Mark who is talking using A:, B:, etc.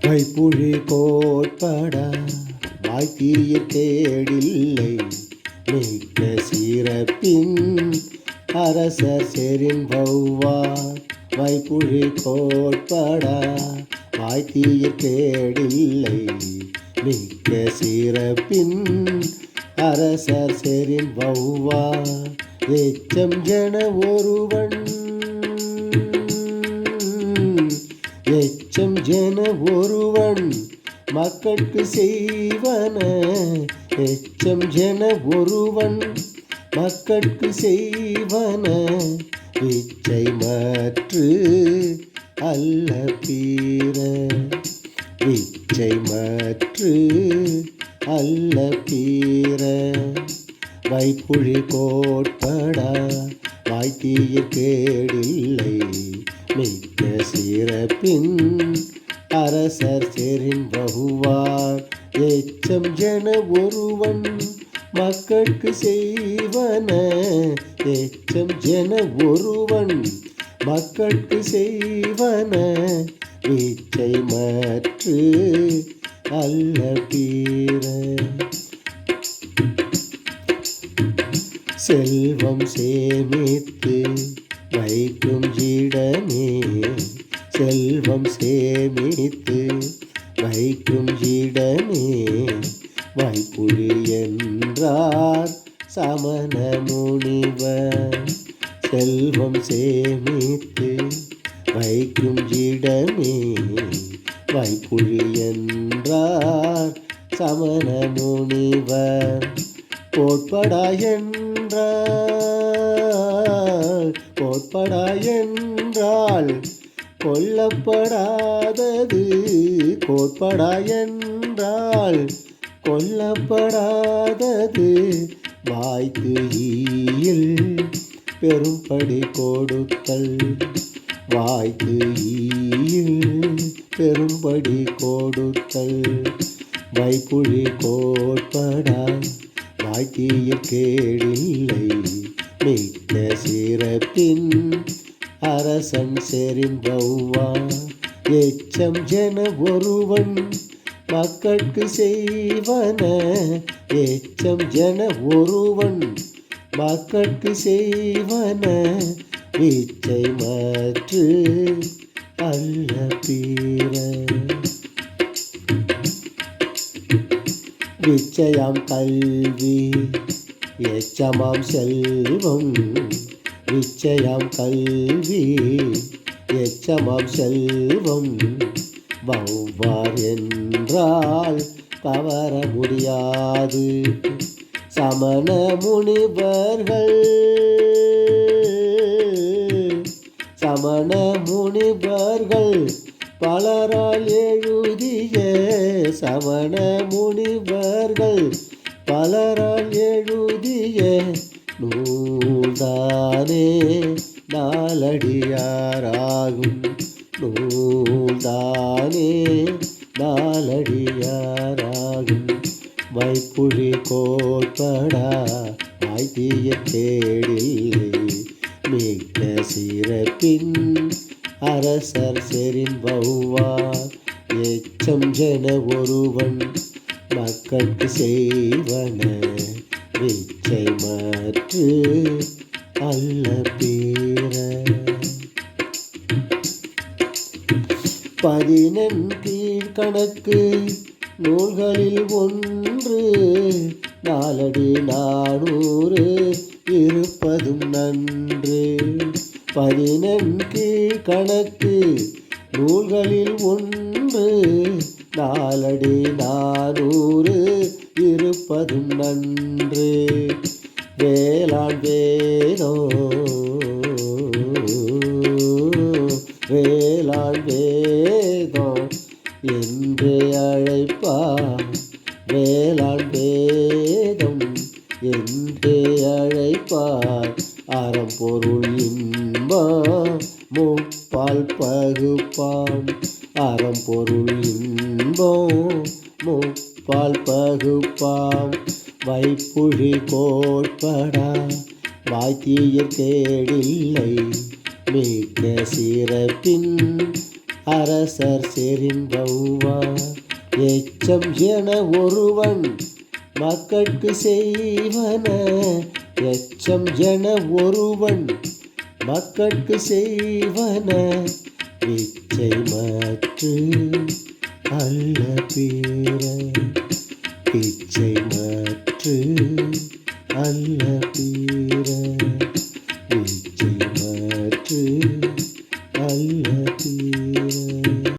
A: வைப்புழி கோட்பட வாய்த்தீய கேடில்லை மிக்க சிறப்பின் அரசர் செறின் வௌவார். வைப்புழி கோட்பட வாய்த்தீய கேடில்லை மிக்க சிறப்பின் அரசர் செறின் வௌவார். எச்சம் ஜன ஒருவன் எச்சம் ஜன ஒருவன் மக்கட்கு செய்வன. எச்சம் ஜன ஒருவன் மக்கட்கு செய்வன இச்சை மற்று அல்ல பீர. இச்சை மற்று அல்ல பீர. வைப்புழி கோட்படா வாய்த்தீய கேடில்லை மிக்க சிறப்பின் அரசர் செறின் வௌவார். எச்சம் ஜன ஒருவன் மக்கட்கு செய்வன. எச்சம் ஜன ஒருவன் மக்கட்கு செய்வன இச்சை மற்று அல்ல பீர. செல்வம் சேமித்து வைக்கும் இடமே. செல்வம் சேமித்து வைக்கும் இடமே வைப்புழி என்றார் சமண முனிவர். செல்வம் சேமித்து வைக்கும் இடமே வைப்புழி என்றார் சமண முனிவர். கோட்படா என்றால் கோட்படா என்றால் கொல்லப்படாதது. கோட்படா என்றால் கொல்லப்படாதது வாய்க்கு ஈயில் பெரும்படி கொடுத்தல். வாய்க்கு ஈயில் பெரும்படி கொடுத்தல். வைப்புழி கோட்படா வாய்த்தீய கேடில்லை மிக்க சிறப்பின் அரசன் செறின் வௌவார். எச்சம் ஜன ஒருவன் மக்கட்கு செய்வன. எச்சம் ஜன ஒருவன் மக்கட்கு செய்வன இச்சை மற்று அல்ல பீர. விச்சயாம் கல்வி எச்சமாம் செல்வம். விச்சயாம் கல்வி எச்சமாம் செல்வம் வௌவார் என்றால் கவர முடியாது. சமண முனிவர்கள் சமண முனிவர்கள் பலரால் எழுதிய. சமண முனிவர்கள் பலரால் எழுதிய நூல்தானே நாலடியாராகும். நூல்தானே நாலடியாராகும். வைப்புழி கோட்படா வாய்த்தீய கேடில்லை மிக்க சிறப்பின் அரசர் செறின் வௌவார். எச்சம் ஜன ஒருவன் மக்கட்கு செய்வன இச்சை மற்று அல்ல பீர. 14 கணக்கு நூல்களில் ஒன்று நாலடி 400 இருப்பதும் நன்று. 14 கணக்கு நூல்களில் ஒன்று நாலடி 400 இருப்பதும் நன்று. வேளாண் வேதம் வேளாண் வேதம் என்று அழைப்பார். வேளாண் வேதம் என்று அழைப்பார். அறம்பொருள் இன்பம் முப்பால் பகுப்பாம். அறம்பொருள் இன்பம் முப்பால் பகுப்பாம். வைப்புழி கோட்படா வாய்த்தீய கேடில்லை மிக்க சிறப்பின் அரசர் செறிந்தவ்வா எச்சம் என ஒருவன் மக்கட்கு செய்வன எச்சம் என ஒருவன் மக்கட்கு செய்வன இச்சை மற்று அல்ல பிற இச்சை மற்று அல்ல பிற